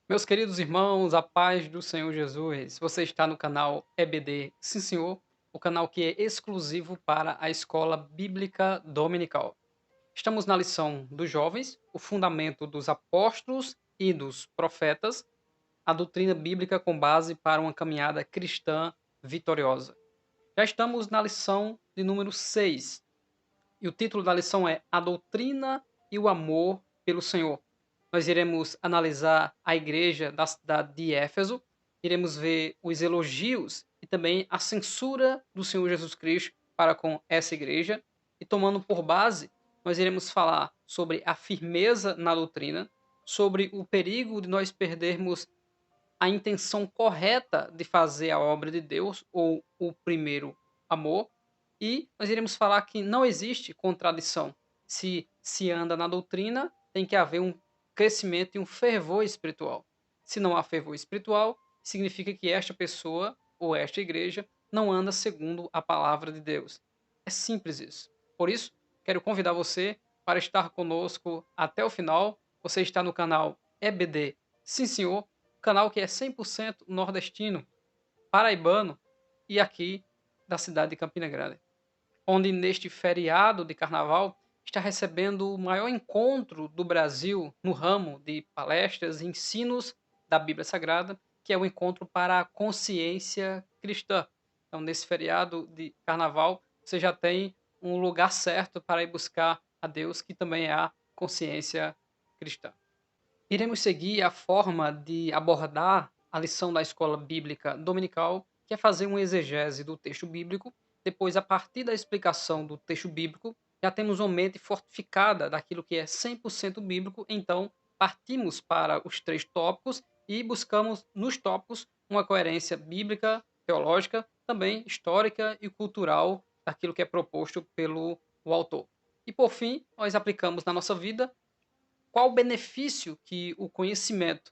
Meus queridos irmãos, a paz do Senhor Jesus. Você está no canal EBD, sim senhor, o canal que é exclusivo para a Escola Bíblica Dominical. Estamos na lição dos jovens, o fundamento dos apóstolos e dos profetas, a doutrina bíblica com base para uma caminhada cristã vitoriosa. Já estamos na lição de número 6 e o título da lição é A Doutrina e o Amor pelo Senhor. Nós iremos analisar a igreja da cidade de Éfeso, iremos ver os elogios e também a censura do Senhor Jesus Cristo para com essa igreja. E tomando por base, nós iremos falar sobre a firmeza na doutrina, sobre o perigo de nós perdermos a intenção correta de fazer a obra de Deus, ou o primeiro amor, e nós iremos falar que não existe contradição. Se anda na doutrina, tem que haver um crescimento e um fervor espiritual. Se não há fervor espiritual, significa que esta pessoa ou esta igreja não anda segundo a palavra de Deus. É simples isso. Por isso, quero convidar você para estar conosco até o final. Você está no canal EBD, sim senhor, canal que é 100% nordestino, paraibano e aqui da cidade de Campina Grande, onde neste feriado de carnaval está recebendo o maior encontro do Brasil no ramo de palestras e ensinos da Bíblia Sagrada, que é o encontro para a consciência cristã. Então, nesse feriado de carnaval, você já tem um lugar certo para ir buscar a Deus, que também é a consciência cristã. Iremos seguir a forma de abordar a lição da escola bíblica dominical, que é fazer uma exegese do texto bíblico. Depois, a partir da explicação do texto bíblico, já temos uma mente fortificada daquilo que é 100% bíblico. Então, partimos para os três tópicos e buscamos nos tópicos uma coerência bíblica, teológica, também histórica e cultural daquilo que é proposto pelo o autor. E por fim, nós aplicamos na nossa vida qual o benefício que o conhecimento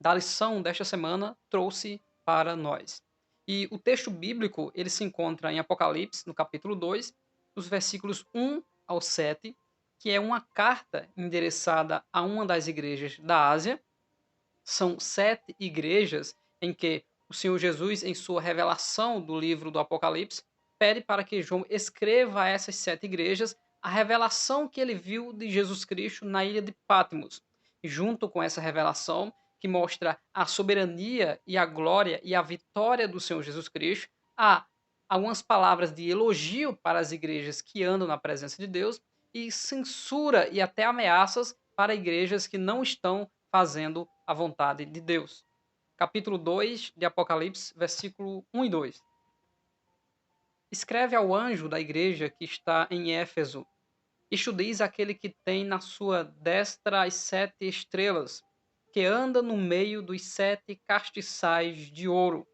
da lição desta semana trouxe para nós. E o texto bíblico, ele se encontra em Apocalipse, no capítulo 2, dos versículos 1 ao 7, que é uma carta endereçada a uma das igrejas da Ásia. São 7 igrejas em que o Senhor Jesus, em sua revelação do livro do Apocalipse, pede para que João escreva a essas 7 igrejas a revelação que ele viu de Jesus Cristo na ilha de Patmos. E junto com essa revelação, que mostra a soberania e a glória e a vitória do Senhor Jesus Cristo, há algumas palavras de elogio para as igrejas que andam na presença de Deus e censura e até ameaças para igrejas que não estão fazendo a vontade de Deus. Capítulo 2 de Apocalipse, versículo 1 e 2. Escreve ao anjo da igreja que está em Éfeso: Isto diz aquele que tem na sua destra as 7 estrelas, que anda no meio dos 7 castiçais de ouro.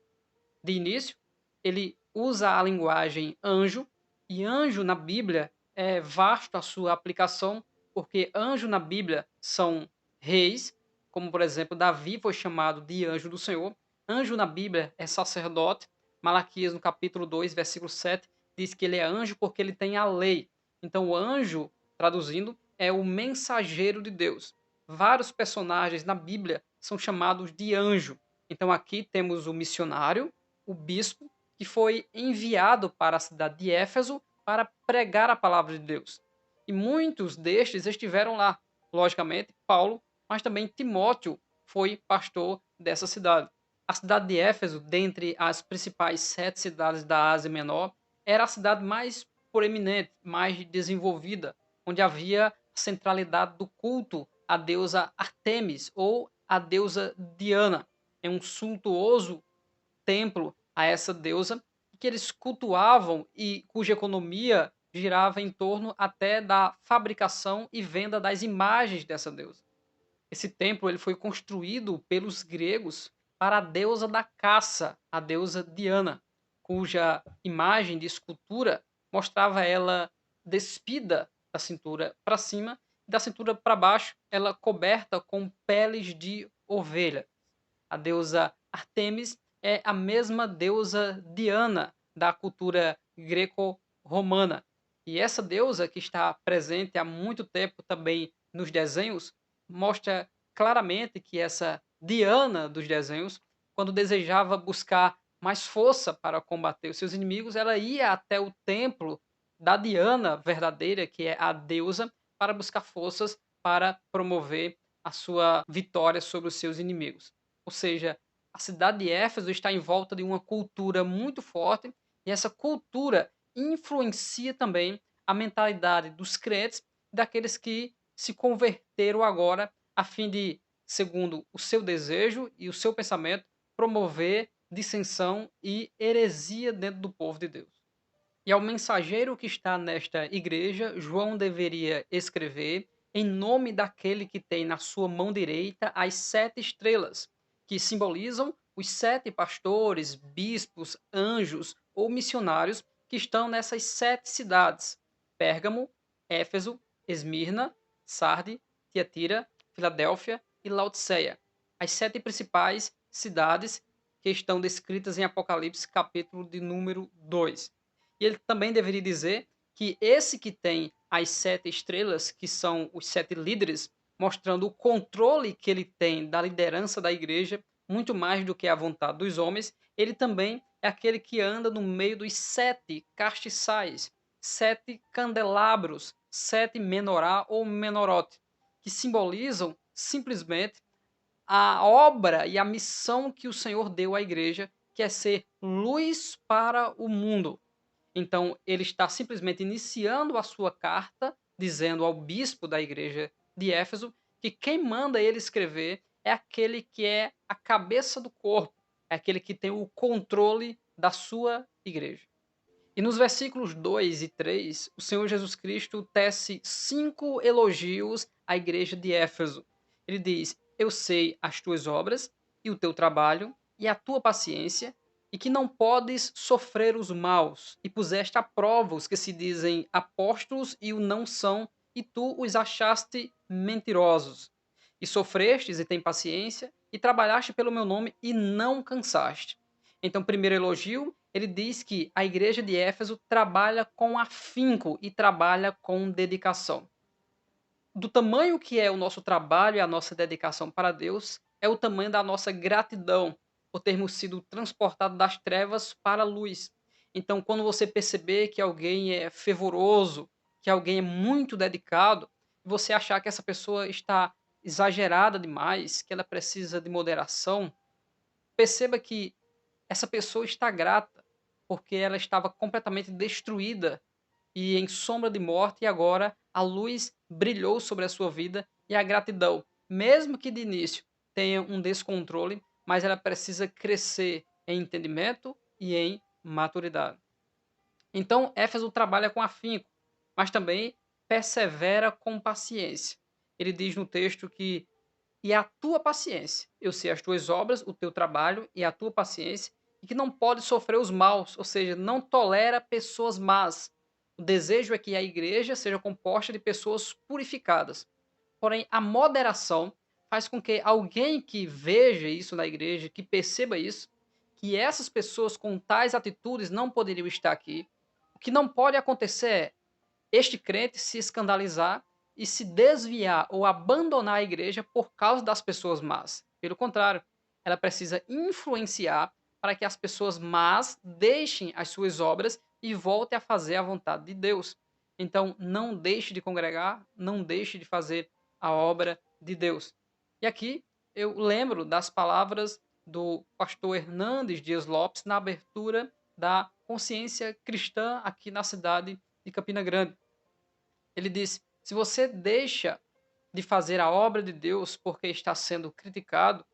De início, ele usa a linguagem anjo, e anjo na Bíblia é vasto a sua aplicação, porque anjo na Bíblia são reis, como por exemplo Davi foi chamado de anjo do Senhor. Anjo na Bíblia é sacerdote. Malaquias, no capítulo 2 versículo 7, diz que ele é anjo porque ele tem a lei. Então, o anjo, traduzindo, é o mensageiro de Deus. Vários personagens na Bíblia são chamados de anjo. Então, aqui temos o missionário, o bispo, que foi enviado para a cidade de Éfeso para pregar a palavra de Deus. E muitos destes estiveram lá. Logicamente, Paulo, mas também Timóteo foi pastor dessa cidade. A cidade de Éfeso, dentre as principais 7 cidades da Ásia Menor, era a cidade mais proeminente, mais desenvolvida, onde havia a centralidade do culto à deusa Artemis ou à deusa Diana. É um suntuoso templo a essa deusa que eles cultuavam e cuja economia girava em torno até da fabricação e venda das imagens dessa deusa. Esse templo ele foi construído pelos gregos para a deusa da caça, a deusa Diana, cuja imagem de escultura mostrava ela despida da cintura para cima e da cintura para baixo, ela coberta com peles de ovelha. A deusa Artemis é a mesma deusa Diana da cultura greco-romana. E essa deusa, que está presente há muito tempo também nos desenhos, mostra claramente que essa Diana dos desenhos, quando desejava buscar mais força para combater os seus inimigos, ela ia até o templo da Diana verdadeira, que é a deusa, para buscar forças para promover a sua vitória sobre os seus inimigos. Ou seja, a cidade de Éfeso está em volta de uma cultura muito forte e essa cultura influencia também a mentalidade dos crentes, daqueles que se converteram agora a fim de, segundo o seu desejo e o seu pensamento, promover dissensão e heresia dentro do povo de Deus. E ao mensageiro que está nesta igreja, João deveria escrever em nome daquele que tem na sua mão direita as 7 estrelas, que simbolizam os 7 pastores, bispos, anjos ou missionários que estão nessas 7 cidades: Pérgamo, Éfeso, Esmirna, Sarde, Tiatira, Filadélfia e Laodiceia. As 7 principais cidades que estão descritas em Apocalipse, capítulo de número 2. E ele também deveria dizer que esse que tem as 7 estrelas, que são os 7 líderes, mostrando o controle que ele tem da liderança da igreja, muito mais do que a vontade dos homens, ele também é aquele que anda no meio dos 7 castiçais, 7 candelabros, 7 menorá ou menorote, que simbolizam simplesmente a obra e a missão que o Senhor deu à igreja, que é ser luz para o mundo. Então, ele está simplesmente iniciando a sua carta, dizendo ao bispo da igreja de Éfeso que quem manda ele escrever é aquele que é a cabeça do corpo, é aquele que tem o controle da sua igreja. E nos versículos 2 e 3, o Senhor Jesus Cristo tece 5 elogios à igreja de Éfeso. Ele diz: Eu sei as tuas obras e o teu trabalho e a tua paciência, e que não podes sofrer os maus, e puseste à prova os que se dizem apóstolos e o não são, e tu os achaste mentirosos. E sofrestes e tem paciência, e trabalhaste pelo meu nome e não cansaste. Então, primeiro elogio, ele diz que a igreja de Éfeso trabalha com afinco e trabalha com dedicação. Do tamanho que é o nosso trabalho e a nossa dedicação para Deus, é o tamanho da nossa gratidão por termos sido transportados das trevas para a luz. Então, quando você perceber que alguém é fervoroso, que alguém é muito dedicado, e você achar que essa pessoa está exagerada demais, que ela precisa de moderação, perceba que essa pessoa está grata, porque ela estava completamente destruída e em sombra de morte, e agora a luz brilhou sobre a sua vida e a gratidão, mesmo que de início tenha um descontrole, mas ela precisa crescer em entendimento e em maturidade. Então, Éfeso trabalha com afinco, mas também persevera com paciência. Ele diz no texto que e a tua paciência. Eu sei as tuas obras, o teu trabalho e a tua paciência, e que não pode sofrer os maus, ou seja, não tolera pessoas más. O desejo é que a igreja seja composta de pessoas purificadas. Porém, a moderação faz com que alguém que veja isso na igreja, que perceba isso, que essas pessoas com tais atitudes não poderiam estar aqui. O que não pode acontecer é este crente se escandalizar e se desviar ou abandonar a igreja por causa das pessoas más. Pelo contrário, ela precisa influenciar para que as pessoas más deixem as suas obras e voltem a fazer a vontade de Deus. Então, não deixe de congregar, não deixe de fazer a obra de Deus. E aqui eu lembro das palavras do pastor Hernandes Dias Lopes na abertura da Consciência Cristã aqui na cidade de Campina Grande. Ele diz: se você deixa de fazer a obra de Deus porque está sendo criticado,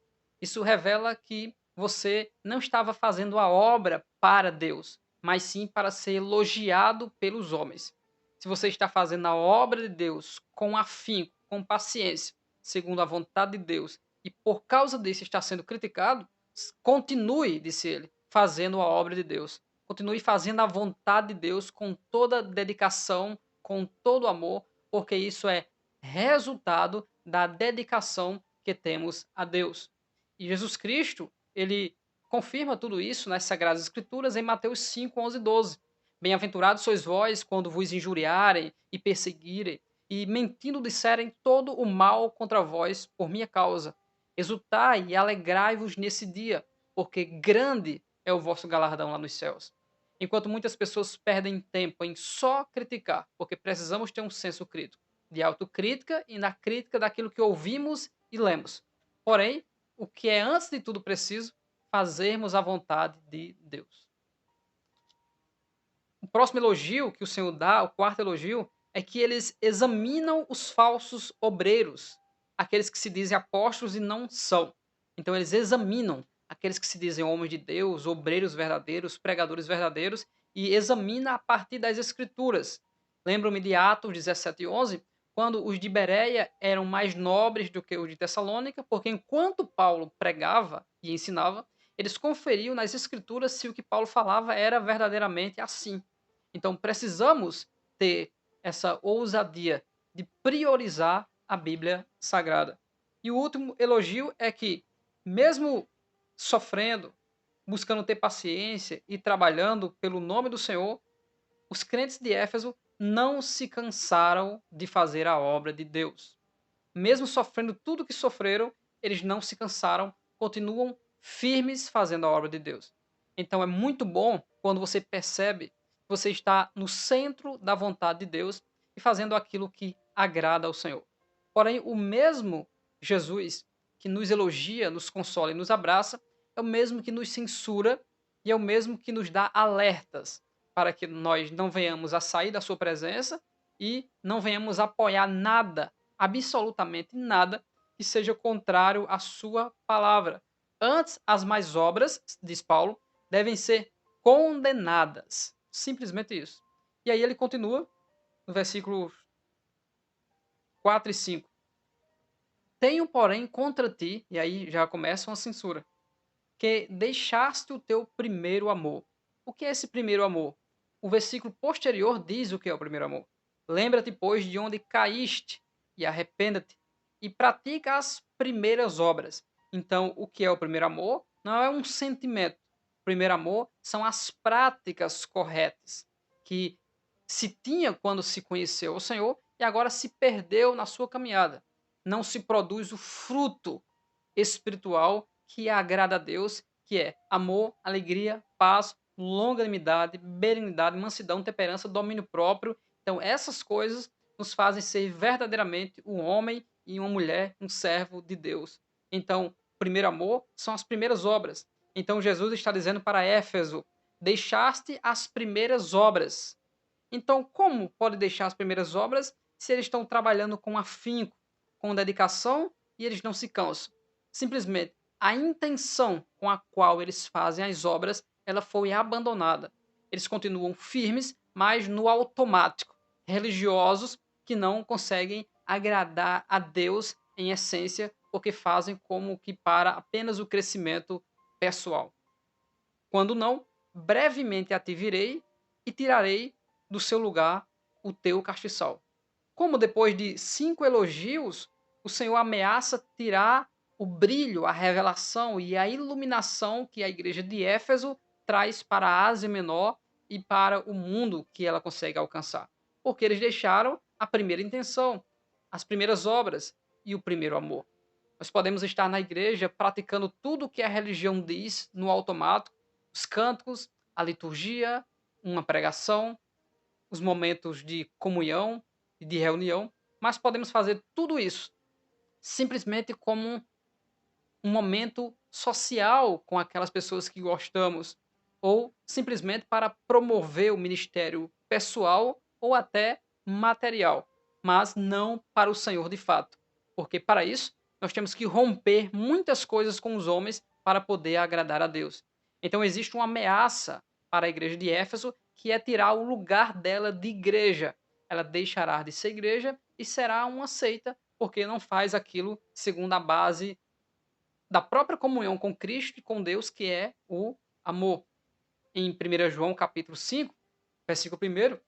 isso revela que você não estava fazendo a obra para Deus, mas sim para ser elogiado pelos homens. Se você está fazendo a obra de Deus com afinco, com paciência, segundo a vontade de Deus, e por causa disso está sendo criticado, continue, disse ele, fazendo a obra de Deus. Continue fazendo a vontade de Deus com toda dedicação, com todo amor, porque isso é resultado da dedicação que temos a Deus. E Jesus Cristo, ele confirma tudo isso nas Sagradas Escrituras em Mateus 5, 11 e 12. Bem-aventurados sois vós quando vos injuriarem e perseguirem e mentindo disserem todo o mal contra vós por minha causa. Exultai e alegrai-vos nesse dia, porque grande é o vosso galardão lá nos céus. Enquanto muitas pessoas perdem tempo em só criticar, porque precisamos ter um senso crítico, de autocrítica e na crítica daquilo que ouvimos e lemos. Porém, o que é antes de tudo preciso, fazermos a vontade de Deus. O próximo elogio que o Senhor dá, o quarto elogio, é que eles examinam os falsos obreiros, aqueles que se dizem apóstolos e não são. Então, eles examinam aqueles que se dizem homens de Deus, obreiros verdadeiros, pregadores verdadeiros, e examina a partir das Escrituras. Lembro-me de Atos 17:11, quando os de Bereia eram mais nobres do que os de Tessalônica, porque enquanto Paulo pregava e ensinava, eles conferiam nas Escrituras se o que Paulo falava era verdadeiramente assim. Então, precisamos ter essa ousadia de priorizar a Bíblia Sagrada. E o último elogio é que, mesmo sofrendo, buscando ter paciência e trabalhando pelo nome do Senhor, os crentes de Éfeso não se cansaram de fazer a obra de Deus. Mesmo sofrendo tudo o que sofreram, eles não se cansaram, continuam firmes fazendo a obra de Deus. Então é muito bom quando você percebe que você está no centro da vontade de Deus e fazendo aquilo que agrada ao Senhor. Porém, o mesmo Jesus que nos elogia, nos consola e nos abraça, é o mesmo que nos censura e é o mesmo que nos dá alertas para que nós não venhamos a sair da sua presença e não venhamos a apoiar nada, absolutamente nada, que seja contrário à sua palavra. Antes, as mais obras, diz Paulo, devem ser condenadas. Simplesmente isso. E aí ele continua no versículo 4 e 5. Tenho, porém, contra ti, e aí já começa uma censura, que deixaste o teu primeiro amor. O que é esse primeiro amor? O versículo posterior diz o que é o primeiro amor. Lembra-te, pois, de onde caíste, e arrependa-te, e pratica as primeiras obras. Então, o que é o primeiro amor? Não é um sentimento. O primeiro amor são as práticas corretas, que se tinha quando se conheceu o Senhor e agora se perdeu na sua caminhada. Não se produz o fruto espiritual que agrada a Deus, que é amor, alegria, paz, longanimidade, benignidade, mansidão, temperança, domínio próprio. Então, essas coisas nos fazem ser verdadeiramente um homem e uma mulher, um servo de Deus. Então, o primeiro amor são as primeiras obras. Então, Jesus está dizendo para Éfeso: deixaste as primeiras obras. Então, como pode deixar as primeiras obras se eles estão trabalhando com afinco, com dedicação e eles não se cansam? Simplesmente a intenção com a qual eles fazem as obras, ela foi abandonada. Eles continuam firmes, mas no automático, religiosos que não conseguem agradar a Deus em essência, porque fazem como que para apenas o crescimento pessoal. Quando não, brevemente a ti virei e tirarei do seu lugar o teu castiçal. Como depois de 5 elogios, o Senhor ameaça tirar o brilho, a revelação e a iluminação que a igreja de Éfeso traz para a Ásia Menor e para o mundo que ela consegue alcançar. Porque eles deixaram a primeira intenção, as primeiras obras e o primeiro amor. Nós podemos estar na igreja praticando tudo o que a religião diz no automático, os cânticos, a liturgia, uma pregação, os momentos de comunhão e de reunião, mas podemos fazer tudo isso simplesmente como um momento social com aquelas pessoas que gostamos, ou simplesmente para promover o ministério pessoal ou até material, mas não para o Senhor de fato. Porque para isso nós temos que romper muitas coisas com os homens para poder agradar a Deus. Então existe uma ameaça para a igreja de Éfeso, que é tirar o lugar dela de igreja. Ela deixará de ser igreja e será uma seita, porque não faz aquilo segundo a base da própria comunhão com Cristo e com Deus, que é o amor. Em 1 João capítulo 5, versículo 1,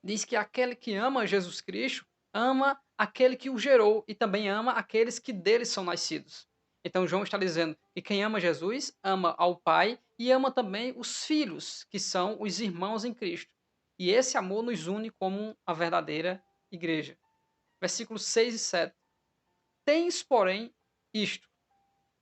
diz que aquele que ama Jesus Cristo ama aquele que o gerou e também ama aqueles que dele são nascidos. Então João está dizendo que quem ama Jesus ama ao Pai e ama também os filhos, que são os irmãos em Cristo. E esse amor nos une como a verdadeira igreja. Versículos 6 e 7. Tens, porém, isto.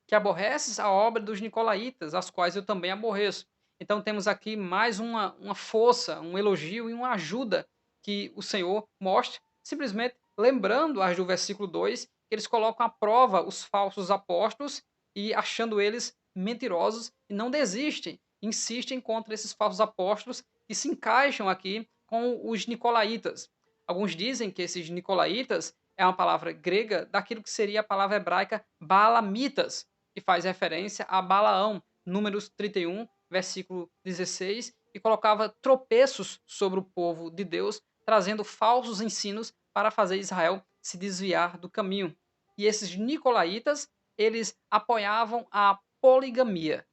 que aborreces a obra dos nicolaítas, as quais eu também aborreço. Então temos aqui mais uma força, um elogio e uma ajuda que o Senhor mostra, simplesmente lembrando as do versículo 2, que eles colocam à prova os falsos apóstolos e achando eles mentirosos e não desistem, insistem contra esses falsos apóstolos e se encaixam aqui com os nicolaítas. Alguns dizem que esses nicolaítas é uma palavra grega daquilo que seria a palavra hebraica balamitas, que faz referência a Balaão, Números 31, versículo 16, e colocava tropeços sobre o povo de Deus, trazendo falsos ensinos para fazer Israel se desviar do caminho. E esses nicolaítas, eles apoiavam a poligamia.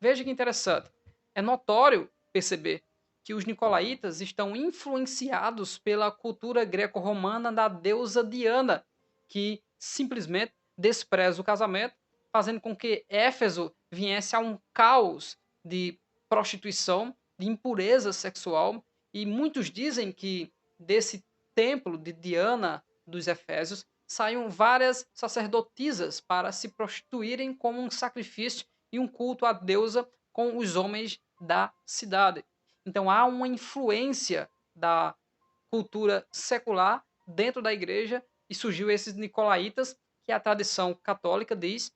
Veja que interessante. É notório perceber que os nicolaítas estão influenciados pela cultura greco-romana da deusa Diana, que simplesmente despreza o casamento, fazendo com que Éfeso viesse a um caos de prostituição, de impureza sexual, e muitos dizem que desse templo de Diana dos Efésios saíam várias sacerdotisas para se prostituírem como um sacrifício e um culto à deusa com os homens da cidade. Então há uma influência da cultura secular dentro da igreja e surgiu esses nicolaítas, que a tradição católica diz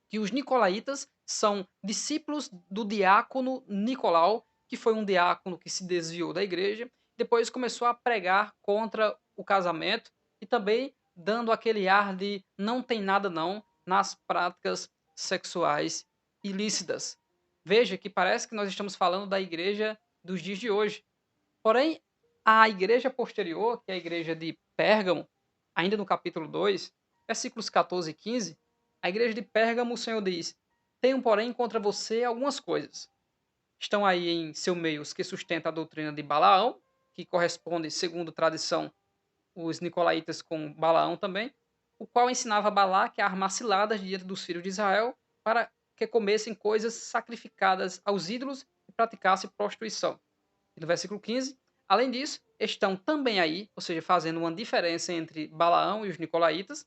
que os nicolaítas são discípulos do diácono Nicolau, que foi um diácono que se desviou da igreja, depois começou a pregar contra o casamento e também dando aquele ar de não tem nada não nas práticas sexuais ilícitas. Veja que parece que nós estamos falando da igreja dos dias de hoje. Porém, a igreja posterior, que é a igreja de Pérgamo, ainda no capítulo 2, versículos 14 e 15, a igreja de Pérgamo, o Senhor diz: Tenho, porém, contra você algumas coisas. Estão aí em seu meio os que sustentam a doutrina de Balaão, que corresponde, segundo tradição, os nicolaítas com Balaão também, o qual ensinava Balaque a armar ciladas diante dos filhos de Israel para que comessem coisas sacrificadas aos ídolos e praticassem prostituição. E no versículo 15, além disso, estão também aí, ou seja, fazendo uma diferença entre Balaão e os nicolaítas,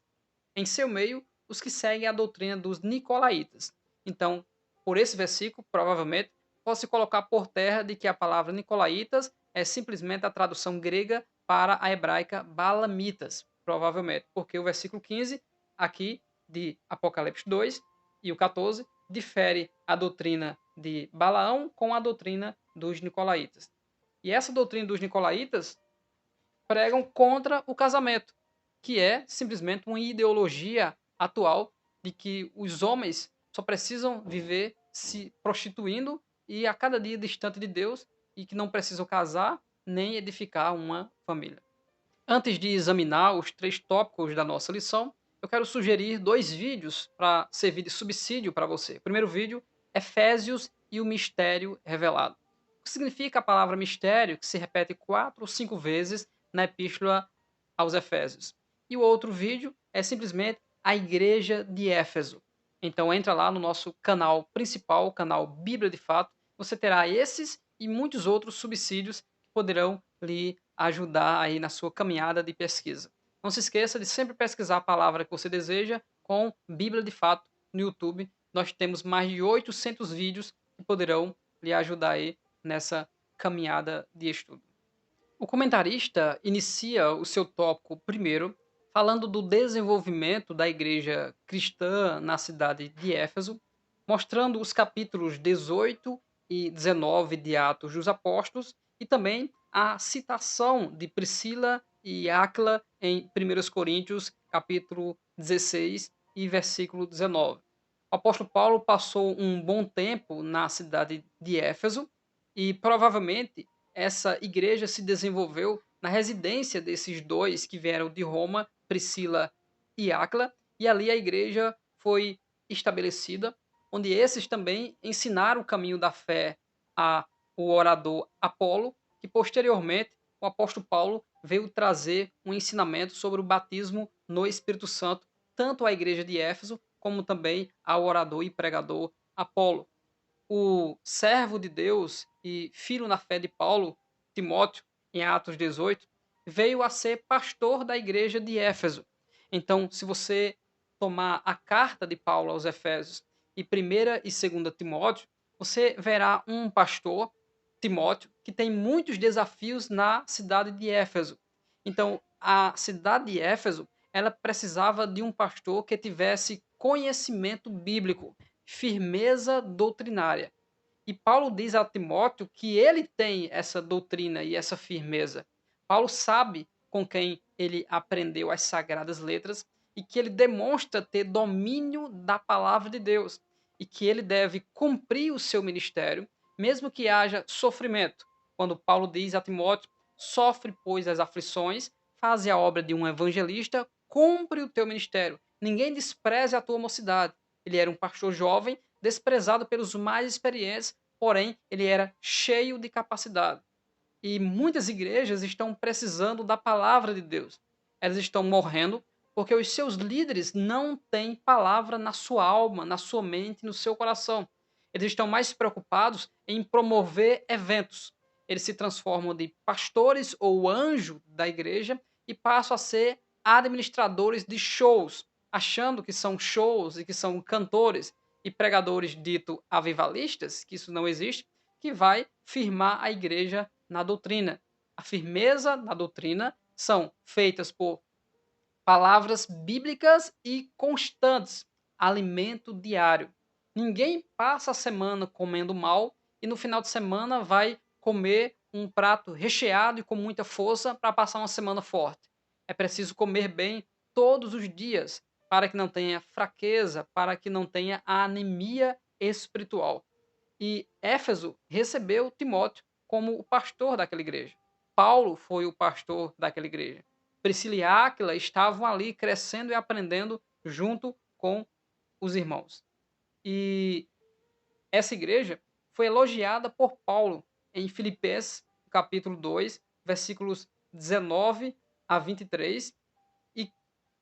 em seu meio, os que seguem a doutrina dos nicolaítas. Então, por esse versículo, provavelmente, pode-se colocar por terra de que a palavra nicolaítas é simplesmente a tradução grega para a hebraica balamitas, provavelmente, porque o versículo 15, aqui de Apocalipse 2 e o 14, difere a doutrina de Balaão com a doutrina dos nicolaítas. E essa doutrina dos nicolaítas pregam contra o casamento, que é simplesmente uma ideologia atual de que os homens só precisam viver se prostituindo e a cada dia distante de Deus e que não precisam casar nem edificar uma família. Antes de examinar os 3 tópicos da nossa lição, eu quero sugerir 2 vídeos para servir de subsídio para você. O primeiro vídeo, Efésios e o mistério revelado. O que significa a palavra mistério, que se repete 4 ou 5 vezes na epístola aos Efésios. E o outro vídeo é simplesmente a igreja de Éfeso. Então entra lá no nosso canal principal, o canal Bíblia de Fato. Você terá esses e muitos outros subsídios que poderão lhe ajudar aí na sua caminhada de pesquisa. Não se esqueça de sempre pesquisar a palavra que você deseja com Bíblia de Fato no YouTube. Nós temos mais de 800 vídeos que poderão lhe ajudar aí nessa caminhada de estudo. O comentarista inicia o seu tópico primeiro falando do desenvolvimento da igreja cristã na cidade de Éfeso, mostrando os capítulos 18 e 19 de Atos dos Apóstolos e também a citação de Priscila e Áquila em 1 Coríntios, capítulo 16 e versículo 19. O apóstolo Paulo passou um bom tempo na cidade de Éfeso e provavelmente essa igreja se desenvolveu na residência desses dois que vieram de Roma, Priscila e Áquila, e ali a igreja foi estabelecida, onde esses também ensinaram o caminho da fé ao orador Apolo, que posteriormente o apóstolo Paulo veio trazer um ensinamento sobre o batismo no Espírito Santo, tanto à igreja de Éfeso, como também ao orador e pregador Apolo. O servo de Deus e filho na fé de Paulo, Timóteo, em Atos 18, veio a ser pastor da igreja de Éfeso. Então, se você tomar a carta de Paulo aos Efésios e primeira e segunda Timóteo, você verá um pastor, Timóteo, que tem muitos desafios na cidade de Éfeso. Então, a cidade de Éfeso, ela precisava de um pastor que tivesse conhecimento bíblico, firmeza doutrinária. E Paulo diz a Timóteo que ele tem essa doutrina e essa firmeza. Paulo sabe com quem ele aprendeu as sagradas letras e que ele demonstra ter domínio da palavra de Deus e que ele deve cumprir o seu ministério, mesmo que haja sofrimento. Quando Paulo diz a Timóteo: sofre, pois, as aflições, faze a obra de um evangelista, cumpre o teu ministério. Ninguém despreze a tua mocidade. Ele era um pastor jovem, desprezado pelos mais experientes, porém ele era cheio de capacidade. E muitas igrejas estão precisando da palavra de Deus. Elas estão morrendo porque os seus líderes não têm palavra na sua alma, na sua mente, no seu coração. Eles estão mais preocupados em promover eventos. Eles se transformam de pastores ou anjo da igreja e passam a ser administradores de shows, achando que são shows e que são cantores e pregadores dito avivalistas, que isso não existe, que vai firmar a igreja na doutrina. A firmeza na doutrina são feitas por palavras bíblicas e constantes, alimento diário. Ninguém passa a semana comendo mal e no final de semana vai comer um prato recheado e com muita força para passar uma semana forte. É preciso comer bem todos os dias para que não tenha fraqueza, para que não tenha a anemia espiritual. E Éfeso recebeu Timóteo como o pastor daquela igreja. Paulo foi o pastor daquela igreja. Priscila e Áquila estavam ali crescendo e aprendendo junto com os irmãos. E essa igreja foi elogiada por Paulo em Filipenses, capítulo 2, versículos 19 a 23. E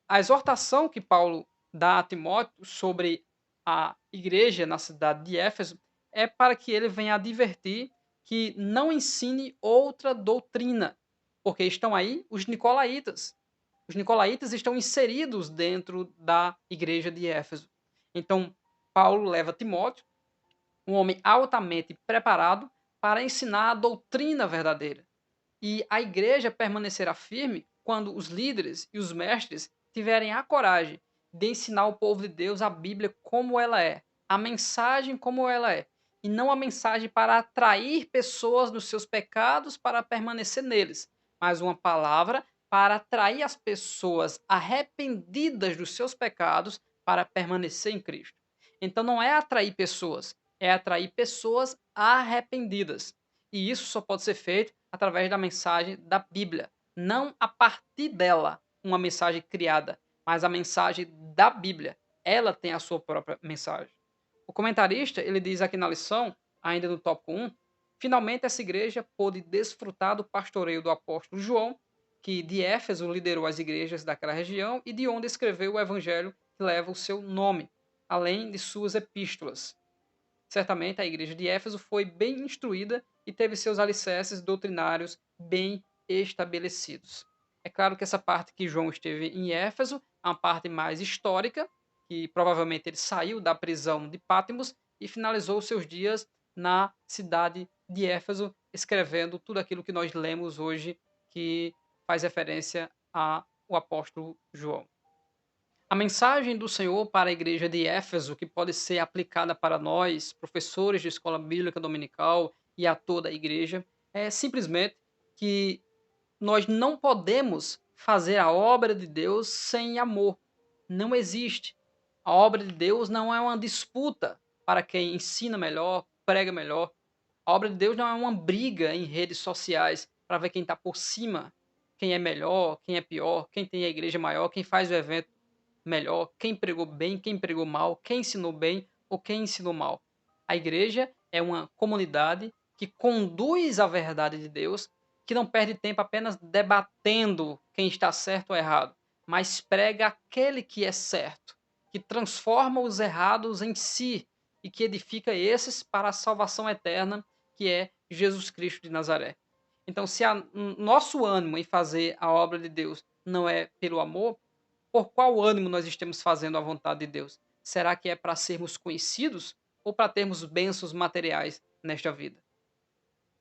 a exortação que Paulo dá a Timóteo sobre a igreja na cidade de Éfeso é para que ele venha advertir que não ensine outra doutrina, porque estão aí os nicolaítas. Os nicolaítas estão inseridos dentro da igreja de Éfeso. Então, Paulo leva Timóteo, um homem altamente preparado, para ensinar a doutrina verdadeira. E a igreja permanecerá firme quando os líderes e os mestres tiverem a coragem de ensinar o povo de Deus a Bíblia como ela é, a mensagem como ela é, e não a mensagem para atrair pessoas dos seus pecados para permanecer neles, mas uma palavra para atrair as pessoas arrependidas dos seus pecados para permanecer em Cristo. Então não é atrair pessoas, é atrair pessoas arrependidas. E isso só pode ser feito através da mensagem da Bíblia, não a partir dela, uma mensagem criada, mas a mensagem da Bíblia. Ela tem a sua própria mensagem. O comentarista, ele diz aqui na lição, ainda no tópico 1, finalmente essa igreja pôde desfrutar do pastoreio do apóstolo João, que de Éfeso liderou as igrejas daquela região e de onde escreveu o evangelho que leva o seu nome, além de suas epístolas. Certamente a igreja de Éfeso foi bem instruída e teve seus alicerces doutrinários bem estabelecidos. É claro que essa parte que João esteve em Éfeso é uma parte mais histórica, que provavelmente ele saiu da prisão de Patmos e finalizou seus dias na cidade de Éfeso, escrevendo tudo aquilo que nós lemos hoje, que faz referência ao apóstolo João. A mensagem do Senhor para a igreja de Éfeso, que pode ser aplicada para nós, professores de escola bíblica dominical e a toda a igreja, é simplesmente que nós não podemos fazer a obra de Deus sem amor. Não existe. A obra de Deus não é uma disputa para quem ensina melhor, prega melhor. A obra de Deus não é uma briga em redes sociais para ver quem está por cima, quem é melhor, quem é pior, quem tem a igreja maior, quem faz o evento melhor, quem pregou bem, quem pregou mal, quem ensinou bem ou quem ensinou mal. A igreja é uma comunidade que conduz a verdade de Deus, que não perde tempo apenas debatendo quem está certo ou errado, mas prega aquele que é certo, que transforma os errados em si e que edifica esses para a salvação eterna, que é Jesus Cristo de Nazaré. Então, se nosso ânimo em fazer a obra de Deus não é pelo amor, por qual ânimo nós estamos fazendo a vontade de Deus? Será que é para sermos conhecidos ou para termos bênçãos materiais nesta vida?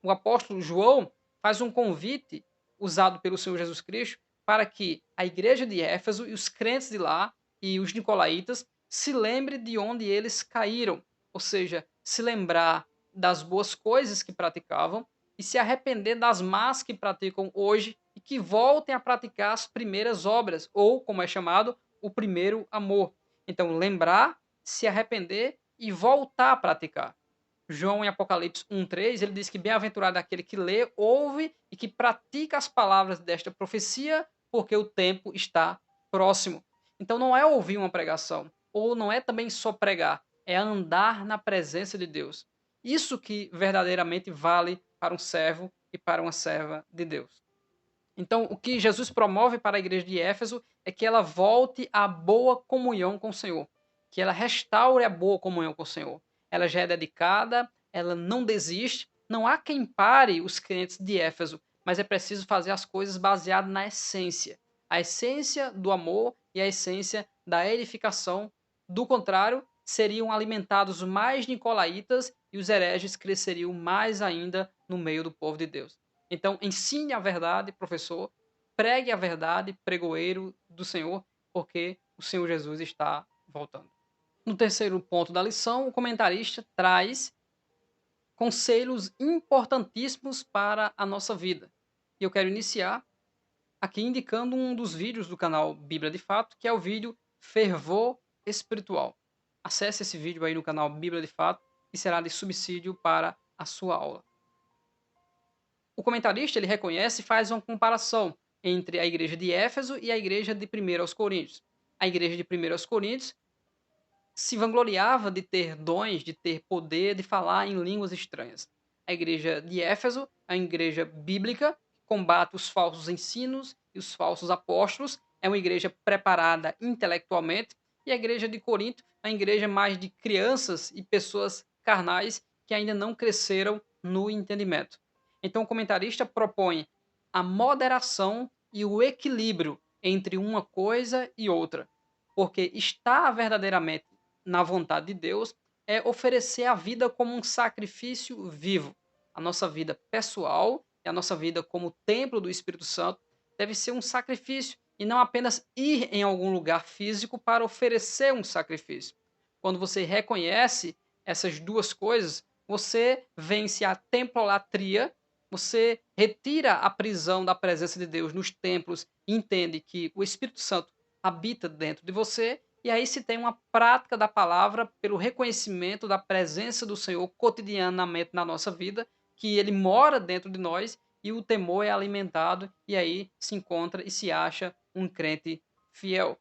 O apóstolo João faz um convite usado pelo Senhor Jesus Cristo para que a igreja de Éfeso e os crentes de lá e os nicolaítas se lembrem de onde eles caíram, ou seja, se lembrar das boas coisas que praticavam e se arrepender das más que praticam hoje e que voltem a praticar as primeiras obras, ou, como é chamado, o primeiro amor. Então, lembrar, se arrepender e voltar a praticar. João, em Apocalipse 1:3, ele diz que bem-aventurado é aquele que lê, ouve e que pratica as palavras desta profecia, porque o tempo está próximo. Então não é ouvir uma pregação, ou não é também só pregar, é andar na presença de Deus. Isso que verdadeiramente vale para um servo e para uma serva de Deus. Então, o que Jesus promove para a igreja de Éfeso é que ela volte à boa comunhão com o Senhor, que ela restaure a boa comunhão com o Senhor. Ela já é dedicada, ela não desiste, não há quem pare os crentes de Éfeso, mas é preciso fazer as coisas baseadas na essência, a essência do amor e a essência da edificação. Do contrário, seriam alimentados mais nicolaítas e os hereges cresceriam mais ainda no meio do povo de Deus. Então, ensine a verdade, professor, pregue a verdade, pregoeiro do Senhor, porque o Senhor Jesus está voltando. No terceiro ponto da lição, o comentarista traz conselhos importantíssimos para a nossa vida. E eu quero iniciar aqui indicando um dos vídeos do canal Bíblia de Fato, que é o vídeo Fervor Espiritual. Acesse esse vídeo aí no canal Bíblia de Fato e será de subsídio para a sua aula. O comentarista ele reconhece e faz uma comparação entre a igreja de Éfeso e a igreja de 1 aos Coríntios. A igreja de 1 aos Coríntios se vangloriava de ter dons, de ter poder, de falar em línguas estranhas. A igreja de Éfeso é uma igreja bíblica, que combate os falsos ensinos e os falsos apóstolos, é uma igreja preparada intelectualmente, e a igreja de Corinto é uma igreja mais de crianças e pessoas carnais que ainda não cresceram no entendimento. Então o comentarista propõe a moderação e o equilíbrio entre uma coisa e outra, porque estar verdadeiramente na vontade de Deus é oferecer a vida como um sacrifício vivo. A nossa vida pessoal e a nossa vida como templo do Espírito Santo deve ser um sacrifício e não apenas ir em algum lugar físico para oferecer um sacrifício. Quando você reconhece essas duas coisas, você vence a templolatria, você retira a prisão da presença de Deus nos templos e entende que o Espírito Santo habita dentro de você, e aí se tem uma prática da palavra pelo reconhecimento da presença do Senhor cotidianamente na nossa vida, que ele mora dentro de nós e o temor é alimentado, e aí se encontra e se acha um crente fiel.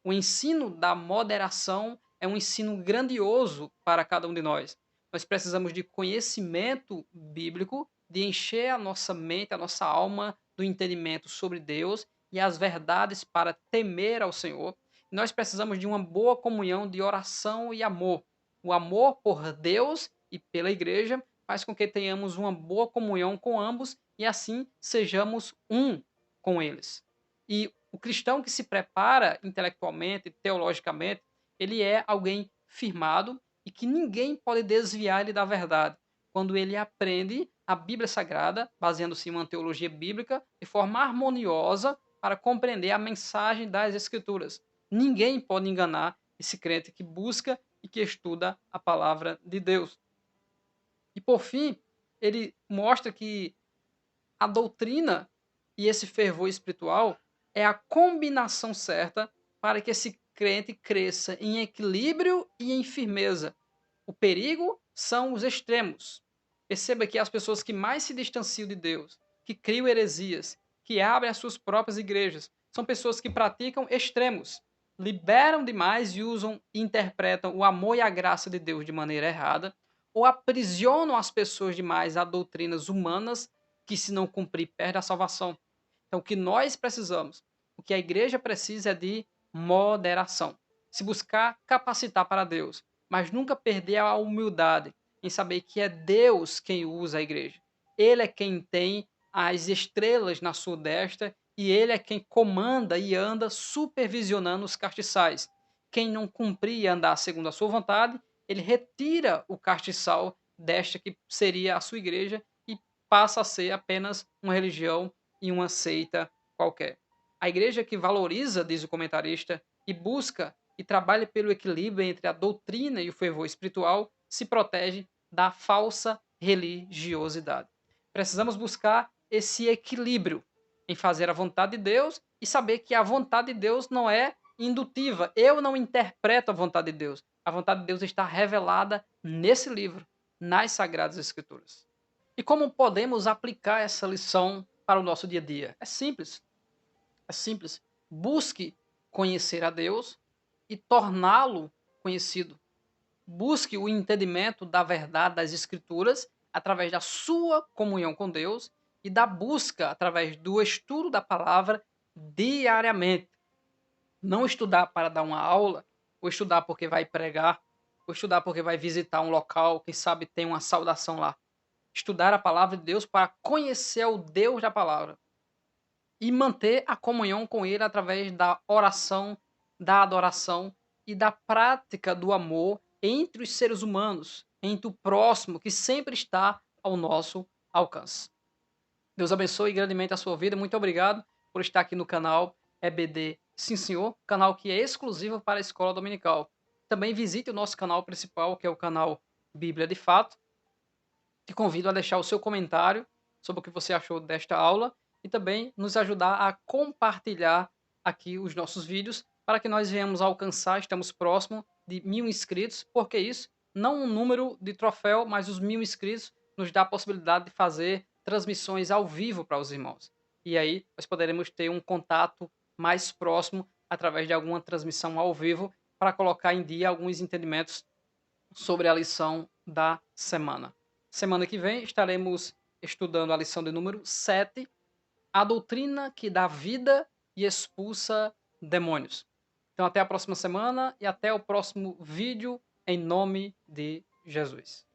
O ensino da moderação é um ensino grandioso para cada um de nós. Nós precisamos de conhecimento bíblico, de encher a nossa mente, a nossa alma do entendimento sobre Deus e as verdades para temer ao Senhor. Nós precisamos de uma boa comunhão de oração e amor. O amor por Deus e pela igreja faz com que tenhamos uma boa comunhão com ambos e assim sejamos um com eles. E o cristão que se prepara intelectualmente, teologicamente, ele é alguém firmado e que ninguém pode desviar ele da verdade. Quando ele aprende a Bíblia Sagrada, baseando-se em uma teologia bíblica, de forma harmoniosa para compreender a mensagem das Escrituras. Ninguém pode enganar esse crente que busca e que estuda a palavra de Deus. E por fim, ele mostra que a doutrina e esse fervor espiritual é a combinação certa para que esse crente cresça em equilíbrio e em firmeza. O perigo são os extremos. Perceba que as pessoas que mais se distanciam de Deus, que criam heresias, que abrem as suas próprias igrejas, são pessoas que praticam extremos, liberam demais e usam e interpretam o amor e a graça de Deus de maneira errada, ou aprisionam as pessoas demais a doutrinas humanas que, se não cumprir, perde a salvação. Então, o que nós precisamos, o que a igreja precisa é de moderação. Se buscar capacitar para Deus, mas nunca perder a humildade em saber que é Deus quem usa a igreja. Ele é quem tem as estrelas na sua destra e ele é quem comanda e anda supervisionando os castiçais. Quem não cumprir e andar segundo a sua vontade, ele retira o castiçal desta que seria a sua igreja e passa a ser apenas uma religião e uma seita qualquer. A igreja que valoriza, diz o comentarista, e busca e trabalha pelo equilíbrio entre a doutrina e o fervor espiritual, se protege da falsa religiosidade. Precisamos buscar esse equilíbrio em fazer a vontade de Deus e saber que a vontade de Deus não é indutiva. Eu não interpreto a vontade de Deus. A vontade de Deus está revelada nesse livro, nas Sagradas Escrituras. E como podemos aplicar essa lição para o nosso dia a dia? É simples. É simples. Busque conhecer a Deus e torná-lo conhecido. Busque o entendimento da verdade das Escrituras através da sua comunhão com Deus e da busca através do estudo da palavra diariamente. Não estudar para dar uma aula, ou estudar porque vai pregar, ou estudar porque vai visitar um local, quem sabe tem uma saudação lá. Estudar a palavra de Deus para conhecer o Deus da palavra e manter a comunhão com Ele através da oração, da adoração e da prática do amor entre os seres humanos, entre o próximo que sempre está ao nosso alcance. Deus abençoe grandemente a sua vida. Muito obrigado por estar aqui no canal EBD Sim Senhor, canal que é exclusivo para a escola dominical. Também visite o nosso canal principal, que é o canal Bíblia de Fato. Te convido a deixar o seu comentário sobre o que você achou desta aula e também nos ajudar a compartilhar aqui os nossos vídeos para que nós venhamos a alcançar, estamos próximo de 1000 inscritos. Por que isso? Não um número de troféu, mas os 1000 inscritos nos dá a possibilidade de fazer transmissões ao vivo para os irmãos. E aí nós poderemos ter um contato mais próximo através de alguma transmissão ao vivo para colocar em dia alguns entendimentos sobre a lição da semana. Semana que vem estaremos estudando a lição de número 7, a doutrina que dá vida e expulsa demônios. Então até a próxima semana e até o próximo vídeo em nome de Jesus.